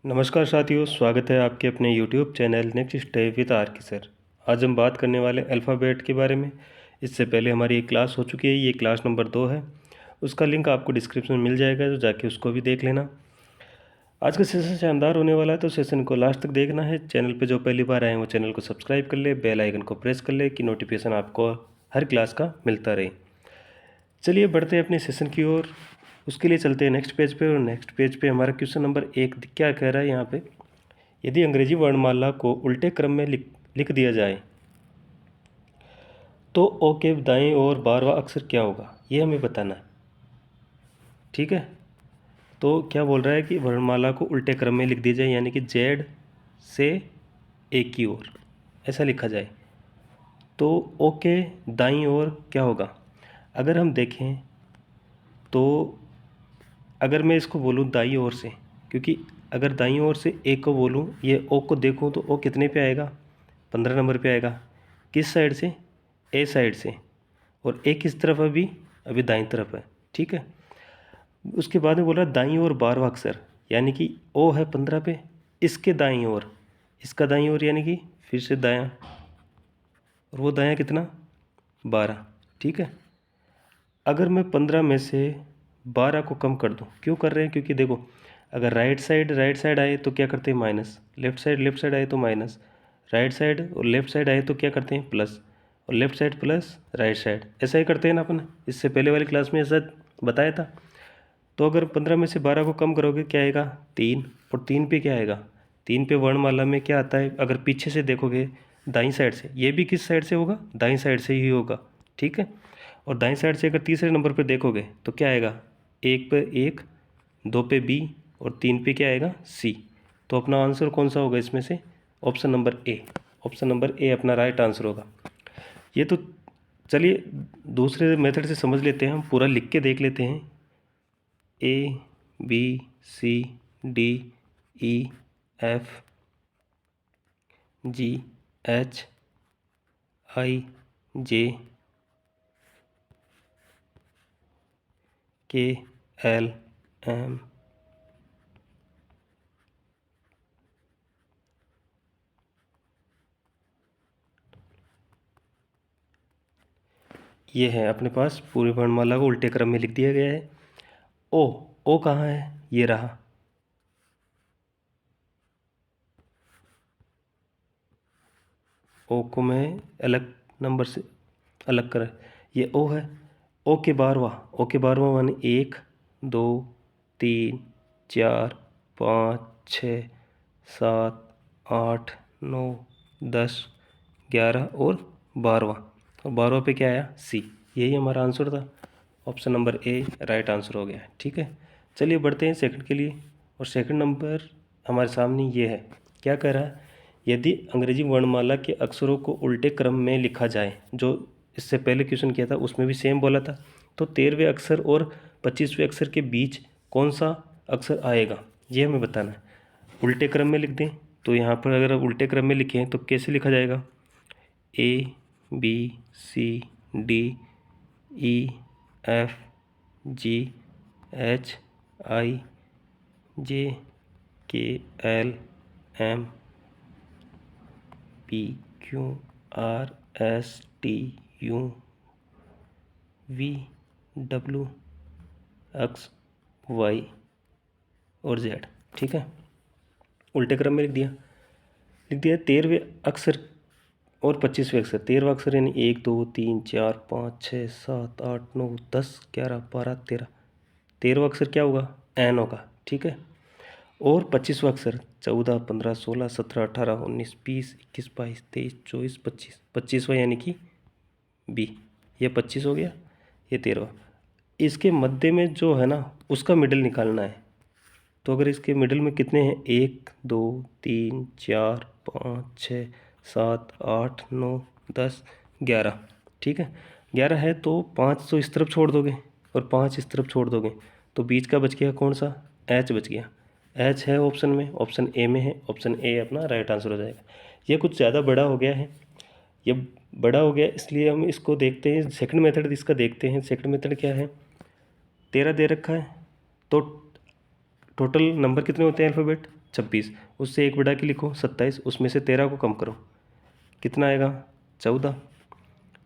नमस्कार साथियों, स्वागत है आपके अपने YouTube channel next step with R K sir. आज हम बात करने वाले अल्फ़ाबेट के बारे में। इससे पहले हमारी एक क्लास हो चुकी है, ये क्लास नंबर 2 है। उसका लिंक आपको डिस्क्रिप्शन में मिल जाएगा, तो जाके उसको भी देख लेना। आज का सेशन शानदार होने वाला है, तो सेशन को लास्ट तक देखना है। चैनल पर जो पहली बार आए हैं वो चैनल को सब्सक्राइब कर ले, बेल आइकन को प्रेस कर ले कि नोटिफिकेशन आपको हर क्लास का मिलता रहे। चलिए बढ़ते हैं अपने सेशन की ओर। उसके लिए चलते हैं नेक्स्ट पेज पे, और नेक्स्ट पेज पे हमारा क्वेश्चन नंबर 1 क्या कह रहा है यहाँ पे। यदि अंग्रेजी वर्णमाला को उल्टे क्रम में लिख दिया जाए तो ओ के दाएं और 12वां अक्षर क्या होगा, ये हमें बताना है। ठीक है, तो क्या बोल रहा है कि वर्णमाला को उल्टे क्रम में लिख दिया जाए, यानी कि जेड से ए की ओर ऐसा लिखा जाए तो ओ के दाईं ओर क्या होगा। अगर हम देखें तो अगर मैं इसको बोलूँ दाईं ओर से, क्योंकि अगर दाईं ओर से ए को बोलूँ, ये ओ को देखूँ तो ओ कितने पे आएगा, 15 नंबर पे आएगा। किस साइड से, ए साइड से, और ए किस तरफ अभी अभी दाईं तरफ है। ठीक है, उसके बाद में बोल रहा है दाईं ओर 12वां अक्षर, यानी कि ओ है 15 पे, इसके दाईं ओर, इसका दाईं ओर यानी कि फिर से दायां, और वो दायां कितना 12। ठीक है, अगर मैं 15 में से 12 को कम कर दूं, क्यों कर रहे हैं, क्योंकि देखो अगर राइट साइड आए तो क्या करते हैं माइनस, लेफ्ट साइड आए तो माइनस, राइट साइड और लेफ्ट साइड आए तो क्या करते हैं प्लस, और left side plus right side, ऐसा ही करते हैं ना अपन। इससे पहले वाली क्लास में ऐसा बताया था। तो अगर 15 में से 12 को कम करोगे क्या आएगा 3, और 3 पे क्या आएगा, 3 पे वर्णमाला में क्या आता है, अगर पीछे से देखोगे दाईं साइड से, ये भी किस साइड से होगा, दाईं साइड से ही होगा। ठीक है, और दाईं साइड से अगर तीसरे नंबर पे देखोगे तो क्या आएगा, 1 पे 1, 2 पे बी, और 3 पे क्या आएगा सी। तो अपना आंसर कौन सा होगा इसमें से, option number A. Option number A अपना राइट आंसर होगा। ये तो चलिए दूसरे मेथड से समझ लेते हैं, हम पूरा लिख के देख लेते हैं। A B C D E F G H I J K L M ये है अपने पास पूरी वर्णमाला को उल्टे क्रम में लिख दिया गया है। ओ, ओ कहाँ है, ये रहा। ओ को मैं अलग नंबर से अलग कर, ये ओ है। ओ के 12वां, ओ के 12वां माने 1 2 3 4 5 6 7 8 9 10 11 और 12वां, और 12वां पे क्या आया सी। यही हमारा आंसर था, option number A right answer हो गया है। ठीक है, चलिए बढ़ते हैं सेकंड के लिए। और सेकंड नंबर हमारे सामने ये है, क्या कह रहा है, यदि अंग्रेजी वर्णमाला के अक्षरों को उल्टे क्रम में लिखा जाए, जो इससे पहले क्वेश्चन किया था उसमें भी सेम बोला था, तो 13वें अक्षर और 25वें अक्षर के बीच कौन सा अक्षर आएगा, ये हमें बताना है। उल्टे क्रम में लिख दें, तो यहाँ पर अगर उल्टे क्रम में लिखें तो कैसे लिखा जाएगा, A B C D E F G H I J K L M P Q R S T U V W X Y और जेड। ठीक है, उल्टे क्रम में लिख दिया 13वें अक्षर और 25वें अक्षर। 13वां अक्षर यानी 1 2 3 4 5 6 7 8 9 10 11 12 13, 13वां अक्षर क्या होगा एन होगा। ठीक है, और 25वां अक्षर 14 15 16 17 18 19 20 21 22 23 24 25, 25वां यानी कि बी। ये 25 हो गया, ये 13वां। इसके मध्य में जो है ना उसका मिडिल निकालना है। तो अगर इसके मिडिल में कितने हैं, 1 2 3 4 5 6 7 8 9 10 11। ठीक है, 11 है तो 5 तो इस तरफ छोड़ दोगे और 5 इस तरफ छोड़ दोगे, तो बीच का बच गया कौन सा, एच बच गया। एच है ऑप्शन में, ऑप्शन ए में है, ऑप्शन ए अपना राइट आंसर हो जाएगा। ये कुछ ज़्यादा बड़ा हो गया है, ये बड़ा हो गया, इसलिए हम इसको देखते हैं सेकंड मेथड इसका देखते हैं। सेकंड मेथड क्या है, 13 दे रखा है तो टोटल नंबर कितने होते हैं अल्फ़ाबेट? 26। उससे 1 बढ़ा के लिखो 27, उसमें से 13 को कम करो, कितना आएगा? 14।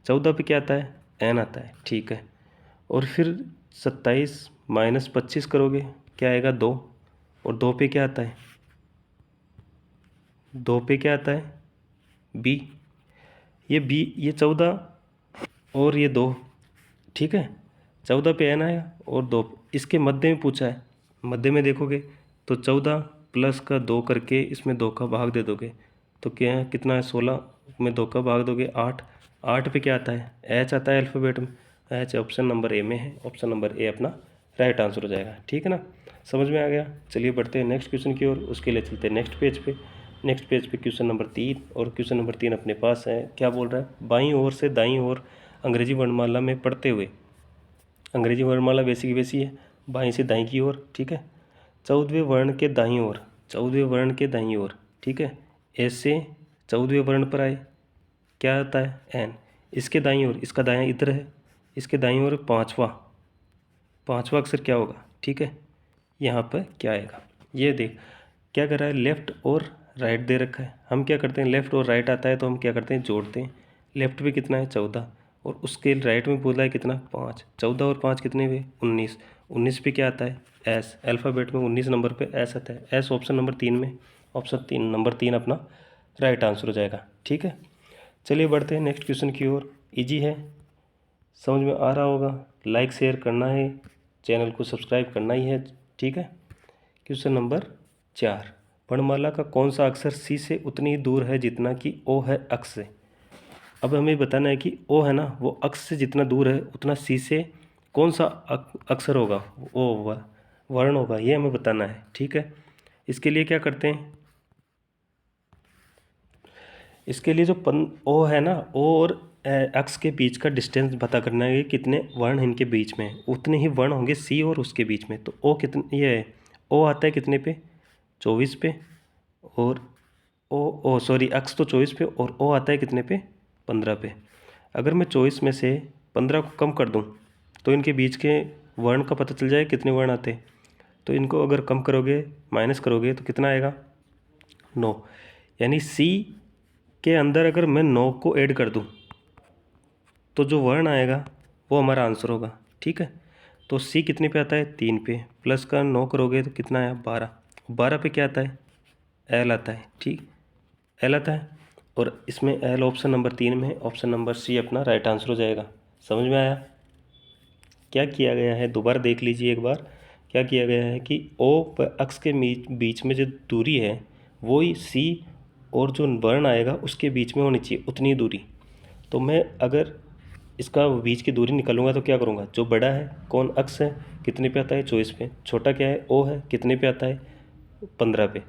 14 पे क्या आता है? n आता है, ठीक है। और फिर 27 माइनस 25 करोगे, क्या आएगा? 2। और 2 पे क्या आता है? 2 पे क्या आता है? b। ये b, ये 14 और ये 2, ठीक है। 14 पे n आया और 2 इसके मध्य में पूछा है। मध्य में देखोगे तो 14 प्लस का 2 करके इसमें 2 का भाग दे दोगे तो क्या है, कितना है? 16 में 2 का भाग दोगे 8। 8 पे क्या आता है? h आता है अल्फ़ाबेट में। h ऑप्शन नंबर ए में है, ऑप्शन नंबर ए अपना राइट आंसर हो जाएगा, ठीक है ना। समझ में आ गया? चलिए बढ़ते हैं नेक्स्ट क्वेश्चन की ओर। उसके लिए चलते हैं नेक्स्ट पेज पे। नेक्स्ट पेज पे क्वेश्चन नंबर 3, और क्वेश्चन नंबर 3 अपने पास है। क्या बोल रहा है? बाईं ओर से दाईं ओर अंग्रेजी वर्णमाला में पढ़ते हुए, अंग्रेजी वर्णमाला वैसी की वैसी है, बाईं से दाईं की ओर, ठीक है। 14वें वर्ण के दाईं ओर, 14वें वर्ण के दाईं ओर, ठीक है, ऐसे 14वें वर्ण पर आए, क्या आता है? एन। इसके दाईं ओर, इसका दायां इधर है, इसके दाईं ओर पांचवा अक्षर क्या होगा? ठीक है, यहाँ पर क्या आएगा? ये देख क्या कर रहा है, लेफ़्ट और राइट दे रखा है। हम क्या करते हैं, लेफ़्ट और राइट आता है तो हम क्या करते हैं, जोड़ते हैं। लेफ़्ट पे कितना है? 14, और उसके राइट में बोला है कितना? 5। 14 और 5 कितने हुए? 19। 19 पे क्या आता है? एस। अल्फ़ाबेट में 19 नंबर पे एस आता है। एस ऑप्शन नंबर 3 में, ऑप्शन 3 नंबर 3 अपना राइट आंसर हो जाएगा, ठीक है। चलिए बढ़ते हैं नेक्स्ट क्वेश्चन की ओर। इजी है, समझ में आ रहा होगा। लाइक शेयर करना है, चैनल को सब्सक्राइब करना ही है, ठीक है। क्वेश्चन नंबर 4, वर्णमाला का कौन सा अक्षर सी से उतनी ही दूर है जितना कि ओ है अक्ष से। अब हमें बताना है कि ओ है ना, वो अक्ष से जितना दूर है उतना सी से कौन सा अक्षर होगा, ओ वर्ण होगा, ये हमें बताना है, ठीक है। इसके लिए क्या करते हैं, इसके लिए जो ओ है ना, ओ और अक्ष के बीच का डिस्टेंस पता करना है कि कितने वर्ण इनके बीच में, उतने ही वर्ण होंगे सी और उसके बीच में। तो ओ कितने, ये ओ आता है कितने पे? 24 पे। और ओ सॉरी, अक्ष तो 24 पे, और ओ आता है कितने पे? 15 पे। अगर मैं 24 में से 15 को कम कर दूं तो इनके बीच के वर्ण का पता चल जाए कितने वर्ण आते हैं। तो इनको अगर कम करोगे, माइनस करोगे तो कितना आएगा? 9। यानी सी के अंदर अगर मैं 9 को ऐड कर दूं तो जो वर्ण आएगा वो हमारा आंसर होगा, ठीक है। तो सी कितने पे आता है? 3 पे। प्लस का 9 करोगे तो कितना आया? 12। 12 पे क्या आता है? एल आता है, ठीक, एल आता है। और इसमें एल ऑप्शन नंबर 3 में है, ऑप्शन नंबर सी अपना राइट आंसर हो जाएगा। समझ में आया? क्या किया गया है, दोबारा देख लीजिए एक बार। क्या किया गया है कि ओ अक्ष के बीच में जो दूरी है वो ही सी और जो वर्ण आएगा उसके बीच में होनी चाहिए उतनी दूरी। तो मैं अगर इसका बीच की दूरी निकालूंगा तो क्या करूँगा, जो बड़ा है कौन, अक्ष है, कितने पे आता है? 24 पे। छोटा क्या है? ओ है, कितने पे आता है? 15 पे।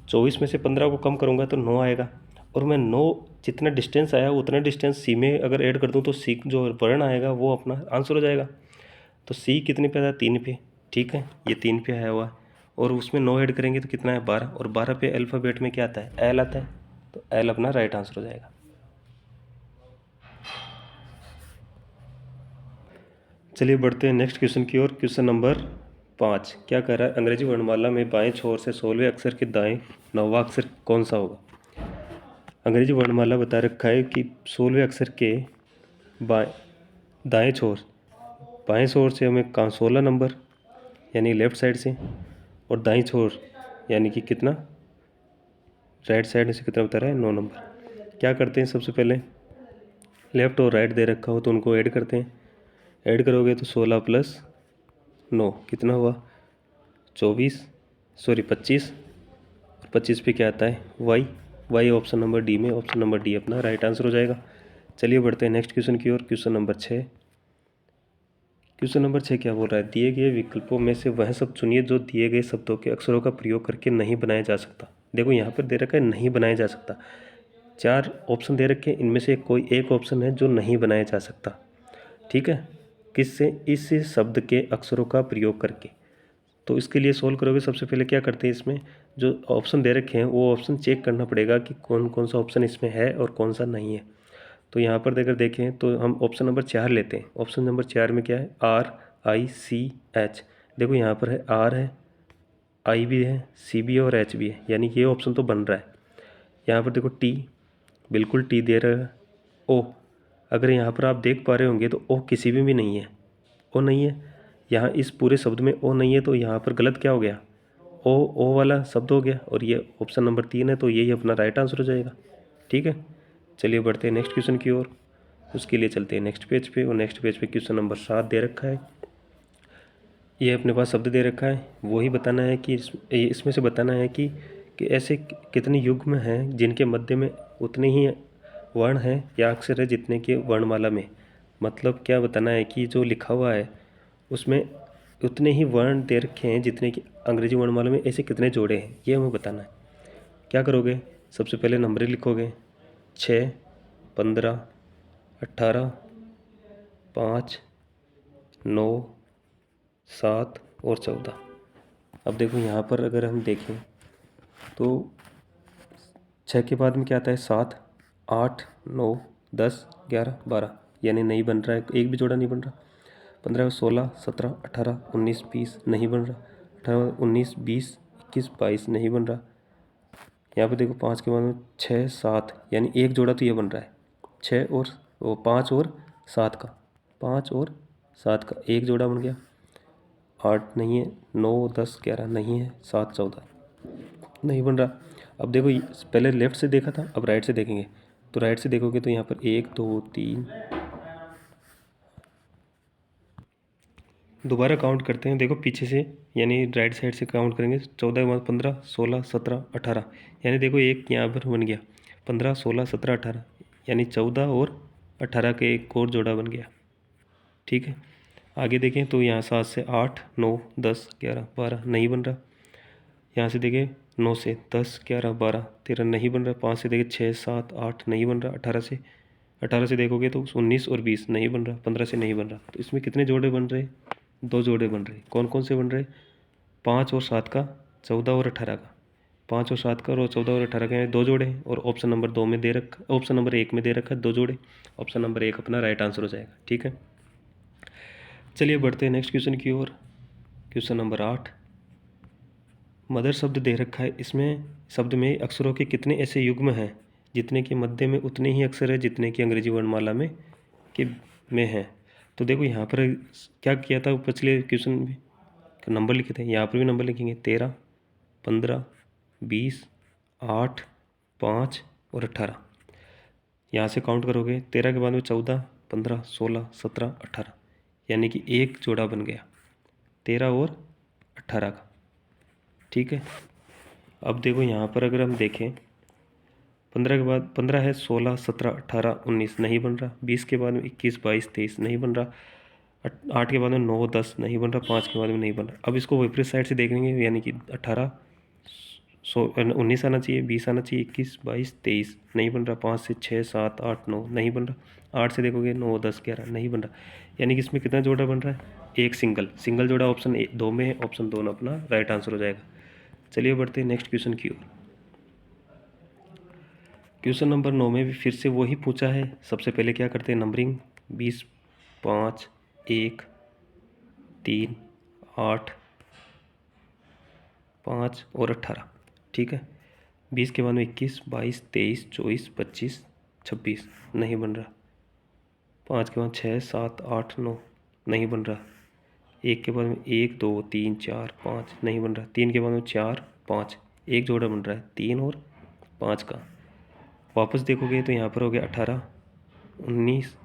24 में से 15 को कम करूँगा तो 9 आएगा, और मैं 9 जितना डिस्टेंस आया उतना डिस्टेंस सी में अगर ऐड कर दूँ तो सी जो वर्ण आएगा वो अपना आंसर हो जाएगा। तो सी कितने पे आता है? 3 पे, ठीक है, ये 3 पे आया हुआ है। और उसमें 9 ऐड करेंगे तो कितना है? 12। और 12 पे अल्फ़ाबेट में क्या आता है? एल आता है, तो एल अपना राइट आंसर हो जाएगा। चलिए बढ़ते हैं नेक्स्ट क्वेश्चन की ओर। क्वेश्चन नंबर 5 क्या कह रहा है, अंग्रेजी वर्णमाला में बाएं छोर से 16वें अक्षर के दाएं 9वां अक्षर कौन सा होगा। अंग्रेजी वर्णमाला बता रखा है कि 16वें अक्षर के बाएं दाएं छोर, बाएं छोर से हमें कहाँ 16 नंबर यानी लेफ़्ट साइड से, और दाईं छोर यानी कि कितना, राइट साइड से कितना बता रहा है? 9 नंबर। क्या करते हैं, सबसे पहले लेफ़्ट और राइट दे रखा हो तो उनको ऐड करते हैं। ऐड करोगे तो 16 प्लस 9 कितना हुआ? 24, सॉरी 25। और 25 पे क्या आता है? Y. Y option number D में, ऑप्शन नंबर डी अपना राइट आंसर हो जाएगा। चलिए बढ़ते हैं नेक्स्ट क्वेश्चन की ओर। क्वेश्चन नंबर 6, क्वेश्चन नंबर 6 क्या बोल रहा है, दिए गए विकल्पों में से वह सब चुनिए जो दिए गए शब्दों के अक्षरों का प्रयोग करके नहीं बनाया जा सकता। देखो यहाँ पर दे रखा है नहीं बनाया जा सकता, 4 ऑप्शन दे रखे हैं, इनमें से कोई एक ऑप्शन है जो नहीं बनाया जा सकता, ठीक है, किससे? इस शब्द के अक्षरों का प्रयोग करके। तो इसके लिए सोल्व करोगे, सबसे पहले क्या करते हैं, इसमें जो ऑप्शन दे रखे हैं वो ऑप्शन चेक करना पड़ेगा कि कौन कौन सा ऑप्शन इसमें है और कौन सा नहीं है। तो यहाँ पर अगर देखें तो हम ऑप्शन नंबर 4 लेते हैं। ऑप्शन नंबर 4 में क्या है? RICH। देखो यहाँ पर है, आर है, आई भी है, सी भी है और एच भी है, यानी कि ये ऑप्शन तो बन रहा है। यहाँ पर देखो टी, बिल्कुल टी दे रहा है। ओ, अगर यहाँ पर आप देख पा रहे होंगे तो ओ किसी में भी नहीं है, ओ नहीं है यहाँ, इस पूरे शब्द में ओ नहीं है, तो यहाँ पर गलत क्या हो गया, ओ वाला शब्द हो गया, और ये ऑप्शन नंबर 3 है, तो यही अपना राइट आंसर हो जाएगा। ठीक है, चलिए बढ़ते हैं नेक्स्ट क्वेश्चन की ओर। उसके लिए चलते हैं नेक्स्ट पेज पे, और नेक्स्ट पेज पे क्वेश्चन नंबर 7 दे रखा है। ये अपने पास शब्द दे रखा है, वही बताना है कि इसमें से बताना है कि ऐसे कितने युग्म हैं जिनके मध्य में उतने ही वर्ण हैं या अक्षर है जितने के वर्णमाला में। मतलब क्या बताना है कि जो लिखा हुआ है उसमें उतने ही वर्ण दे रखे हैं जितने कि अंग्रेजी वर्णमाला में ऐसे कितने जोड़े हैं, ये हमें बताना है। क्या करोगे, सबसे पहले नंबर लिखोगे, 6, 15, 18, 5, 9, 7 और 14। अब देखो यहाँ पर अगर हम देखें तो 6 के बाद में क्या आता है, 7, 8, 9, 10, 11, 12, यानी नहीं बन रहा है, एक भी जोड़ा नहीं बन रहा। 15, 16, 17, 18, 19, 20 नहीं बन रहा। 18, 19, 20, 21, 22 नहीं बन रहा। यहाँ पे देखो 5 के बाद में 6, 7, यानी एक जोड़ा तो ये बन रहा है, 6 और 5 और 7 का, 5 और 7 का एक जोड़ा बन गया। 8 नहीं है, 9, 10, 11 नहीं है, 7, 14 नहीं बन रहा। अब देखो पहले लेफ्ट से देखा था, अब राइट से देखेंगे, तो राइट से देखोगे तो यहाँ पर 1, 2, 3, दोबारा काउंट करते हैं। देखो पीछे से, यानी राइट साइड से काउंट करेंगे, 14 के बाद 15, 16, 17, 18, यानी देखो एक यहाँ पर बन गया, 15, 16, 17, 18, यानी 14 और 18 के एक और जोड़ा बन गया। ठीक है, आगे देखें तो यहाँ 7 से 8, 9, 10, 11, 12 नहीं बन रहा। यहाँ से देखें 9 से 10, 11, 12, 13 नहीं बन रहा। 5 से देखें 6, 7, 8 नहीं बन रहा। 18 से देखोगे तो 19 और 20 नहीं बन रहा। 15 से नहीं बन रहा। तो इसमें कितने जोड़े बन रहे, 2 जोड़े बन रहे। कौन कौन से बन रहे, 5 और 7 का, 14 और 18 का। 5 और 7 का और 14 और 18 का, 2 जोड़े हैं, और ऑप्शन नंबर 2 में दे रखा, ऑप्शन नंबर 1 में दे रखा है 2 जोड़े। ऑप्शन नंबर 1 अपना राइट आंसर हो जाएगा। ठीक है, चलिए बढ़ते हैं नेक्स्ट क्वेश्चन की ओर। क्वेश्चन नंबर 8, मदर शब्द दे रखा है। इसमें शब्द में अक्षरों के कितने ऐसे युग्म हैं जितने के मध्य में उतने ही अक्षर है जितने की अंग्रेजी वर्णमाला में हैं। तो देखो यहाँ पर क्या किया था, पिछले क्वेश्चन में नंबर लिखे थे, यहाँ पर भी नंबर लिखेंगे, 13, 15, 20, 8, 5 और 18। यहाँ से काउंट करोगे, 13 के बाद में 14, 15, 16, 17, 18, यानी कि एक जोड़ा बन गया 13 और 18 का। ठीक है, अब देखो यहाँ पर अगर हम देखें, 15 के बाद 15 है, 16, 17, 18, 19 नहीं बन रहा। 20 के बाद में 21, 22, 23 नहीं बन रहा। 8 के बाद में 9, 10 नहीं बन रहा। 5 के बाद में नहीं बन रहा। अब इसको विपरीत साइड से देखेंगे, यानी कि 18, 19 आना चाहिए, 20 आना चाहिए, 21, 22, 23 नहीं बन रहा। 5 से 6, 7, 8, 9 नहीं बन रहा। 8 से देखोगे 9, 10, 11 नहीं बन रहा। यानी कि इसमें कितना जोड़ा बन रहा है, एक सिंगल जोड़ा ऑप्शन 2 में है। ऑप्शन 2 अपना राइट आंसर हो जाएगा। चलिए बढ़ते हैं नेक्स्ट क्वेश्चन की ओर। क्वेश्चन नंबर 9 में भी फिर से वही पूछा है। सबसे पहले क्या करते हैं, नंबरिंग 20, 5, 1, 3, 8, 5 और 18। ठीक है, 20 के बाद में 21, 22, 23, 24, 25, 26 नहीं बन रहा। 5 के बाद 6, 7, 8, 9 नहीं बन रहा। 1 के बाद में 1, 2, 3, 4, 5 नहीं बन रहा। 3 के बाद में 4, 5 एक जोड़ा बन रहा है 3 और 5 का। वापस देखोगे तो यहाँ पर हो गया 18, 19,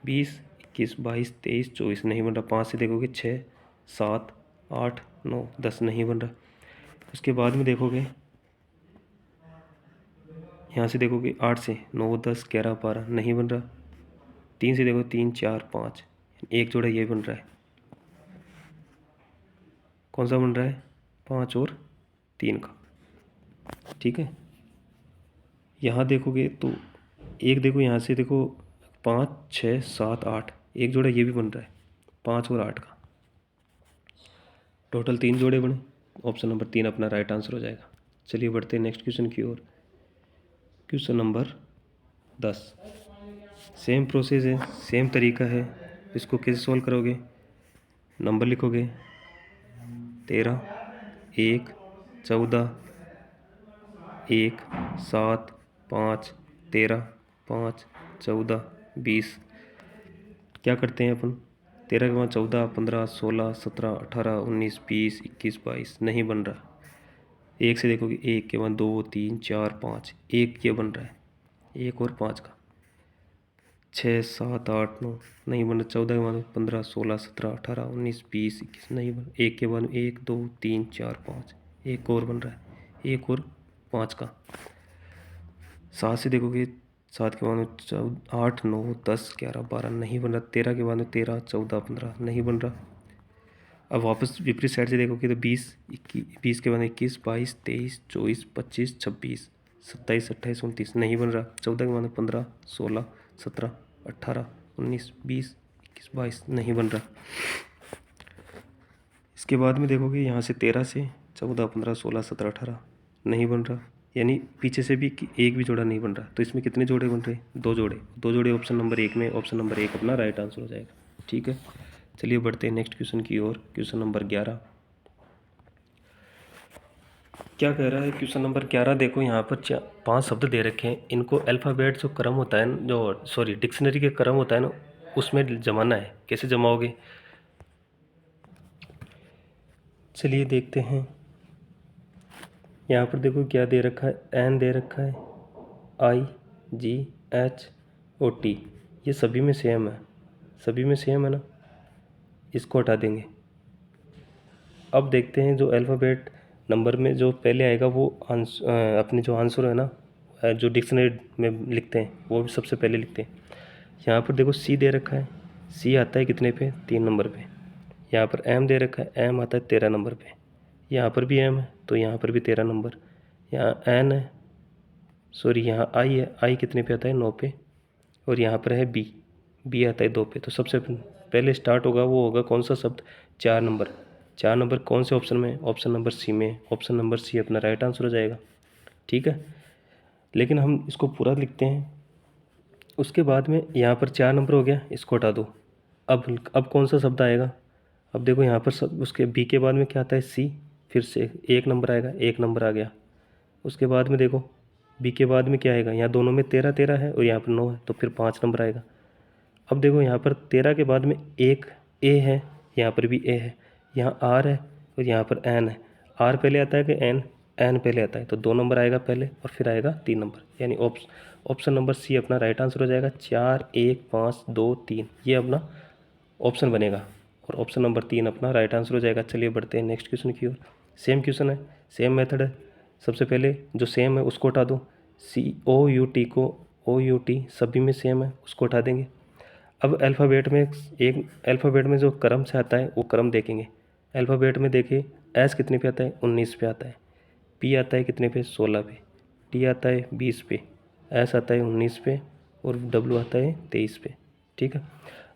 20, 21, 22, 23, 24 नहीं बन रहा। 5 से देखोगे 6, 7, 8, 9, 10 नहीं बन रहा। उसके बाद में देखोगे, यहाँ से देखोगे 8 से 9, 10, 11, 12 नहीं बन रहा। 3 से देखो 3, 4, 5 एक जोड़ा ये बन रहा है। कौन सा बन रहा है, 5 और 3 का। ठीक है, यहाँ देखोगे तो एक देखो, यहाँ से देखो 5, 6, 7, 8 एक जोड़ा ये भी बन रहा है 5 और 8 का। टोटल 3 जोड़े बने। ऑप्शन नंबर 3 अपना राइट आंसर हो जाएगा। चलिए बढ़ते हैं नेक्स्ट क्वेश्चन की ओर। क्वेश्चन नंबर 10, सेम प्रोसेस है, सेम तरीका है। इसको कैसे सॉल्व करोगे, नंबर लिखोगे 13, 1 14 1 7 5 13 5 14 20। क्या करते हैं अपन, 13 के बाद 14 15 16 17 18 19 20 21 22 नहीं बन रहा। एक से देखोगे, एक के बाद 2 3 4 5, एक ये बन रहा है, एक और 5 का 6 7 8 9 नहीं बन रहा। 14 के बाद 15 16 17 18 19 20 21 नहीं बन। एक के बाद 1 2 3 4 5, एक और बन रहा है, एक और 5 का। 7 से देखोगे, 7 के बाद 8 9 10 11 12 नहीं बन रहा। 13 के बाद 13 14 15 नहीं बन रहा। अब वापस विपरीत साइड से देखोगे तो 20 21, 20 के बाद 21 22 23 24 25 26 27 28 29 नहीं बन रहा। 14 के बाद 15 16 17 18 19 20 21 22 नहीं बन रहा। इसके बाद में देखोगे यहाँ से 13 से 14 15 16 17 18 नहीं बन रहा, यानी पीछे से भी एक भी जोड़ा नहीं बन रहा। तो इसमें कितने जोड़े बन रहे, 2 जोड़े। 2 जोड़े ऑप्शन नंबर 1 में, ऑप्शन नंबर 1 अपना राइट आंसर हो जाएगा। ठीक है, चलिए बढ़ते हैं नेक्स्ट क्वेश्चन की ओर। क्वेश्चन नंबर 11 क्या कह रहा है। क्वेश्चन नंबर 11 देखो, यहाँ पर 5 शब्द दे रखे हैं। इनको अल्फ़ाबेट जो क्रम होता है, जो डिक्शनरी के क्रम होता है ना, उसमें जमाना है। कैसे जमाओगे, चलिए देखते हैं। यहाँ पर देखो क्या दे रखा है, एन दे रखा है, IGHOT, ये सभी में सेम है, सभी में सेम है ना, इसको हटा देंगे। अब देखते हैं जो अल्फ़ाबेट नंबर में जो पहले आएगा वो अपने जो आंसर है ना, जो डिक्शनरी में लिखते हैं वो भी सबसे पहले लिखते हैं। यहाँ पर देखो सी दे रखा है, सी आता है कितने पे, 3 नंबर पे। यहाँ पर एम दे रखा है, एम आता है 13 नंबर पे। यहाँ पर भी एम है तो यहाँ पर भी 13 नंबर। यहाँ एन है, सॉरी यहाँ आई है, आई कितने पे आता है, 9 पे। और यहाँ पर है बी, बी आता है 2 पे। तो सबसे पहले स्टार्ट होगा वो होगा कौन सा शब्द, 4 नंबर। 4 नंबर कौन से ऑप्शन में, ऑप्शन नंबर सी में। ऑप्शन नंबर सी अपना राइट आंसर हो जाएगा। ठीक है, लेकिन हम इसको पूरा लिखते हैं। उसके बाद में यहाँ पर 4 नंबर हो गया, इसको हटा दो। अब कौन सा शब्द आएगा, अब देखो यहाँ पर सब उसके बी के बाद में क्या आता है, सी, फिर से 1 नंबर आएगा, 1 नंबर आ गया। उसके बाद में देखो बी के बाद में क्या आएगा, यहाँ दोनों में 13 13 है और यहाँ पर 9 है, तो फिर 5 नंबर आएगा। अब देखो यहाँ पर 13 के बाद में एक ए है, यहाँ पर भी ए है, यहाँ आर है और यहाँ पर एन है। आर पहले आता है कि एन, एन पहले आता है, तो 2 नंबर आएगा पहले और फिर आएगा 3 नंबर, यानी ऑप्शन नंबर सी अपना राइट आंसर हो जाएगा। 4 1 5 2 3 ये अपना ऑप्शन बनेगा और ऑप्शन नंबर 3 अपना राइट आंसर हो जाएगा। चलिए बढ़ते हैं नेक्स्ट क्वेश्चन की ओर। सेम क्वेश्चन है, सेम मेथड है। सबसे पहले जो सेम है उसको हटा दो, COUT को, OUT सभी में सेम है, उसको हटा देंगे। अब अल्फ़ाबेट में एक अल्फ़ाबेट में जो क्रम से आता है वो क्रम देखेंगे। अल्फ़ाबेट में देखिए, एस कितने पे आता है, 19 पे आता है। पी आता है कितने पे, 16 पे। टी आता है 20 पे। एस आता है 19 पे और डब्ल्यू आता है 23 पे। ठीक है,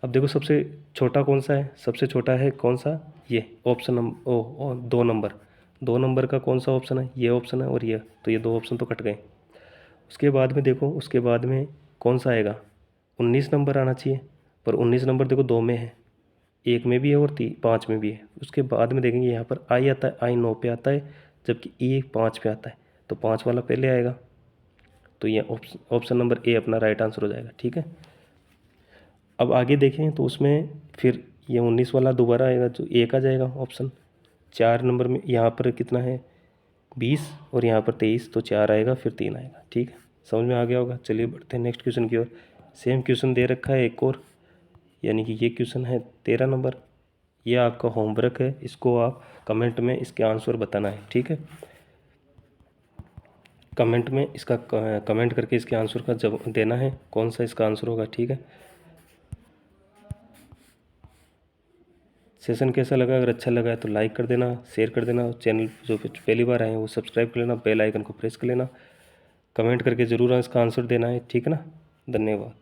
अब देखो सबसे छोटा कौन सा है, सबसे छोटा है कौन सा, ये ऑप्शन नंबर 2 नंबर। 2 नंबर का कौन सा ऑप्शन है, ये ऑप्शन है और ये, तो ये 2 ऑप्शन तो कट गए। उसके बाद में देखो, उसके बाद में कौन सा आएगा, 19 नंबर आना चाहिए, पर 19 नंबर देखो 2 में है, 1 में भी है और 5 में भी है। उसके बाद में देखेंगे यहाँ पर आई आता है, आई 9 पे आता है, जबकि ई 5 पे आता है, तो 5 वाला पहले आएगा, तो ये ऑप्शन नंबर ए अपना राइट आंसर हो जाएगा। ठीक है, अब आगे देखें तो उसमें फिर ये 19 वाला दोबारा आएगा, जो एक आ जाएगा ऑप्शन। 4 नंबर में यहाँ पर कितना है, 20 और यहाँ पर 23, तो 4 आएगा फिर 3 आएगा। ठीक है, समझ में आ गया होगा। चलिए बढ़ते हैं नेक्स्ट क्वेश्चन की ओर। सेम क्वेश्चन दे रखा है एक और, यानी कि ये क्वेश्चन है 13 नंबर। ये आपका होमवर्क है, इसको आप कमेंट में इसके आंसर बताना है। ठीक है, कमेंट में इसका कमेंट करके इसके आंसर का जवाब देना है, कौन सा इसका आंसर होगा। ठीक है, सेशन कैसा लगा, अगर अच्छा लगा है तो लाइक कर देना, शेयर कर देना। चैनल जो पहली बार आए हैं वो सब्सक्राइब कर लेना, बेल आइकन को प्रेस कर लेना। कमेंट करके ज़रूर इसका आंसर देना है। ठीक है ना, धन्यवाद।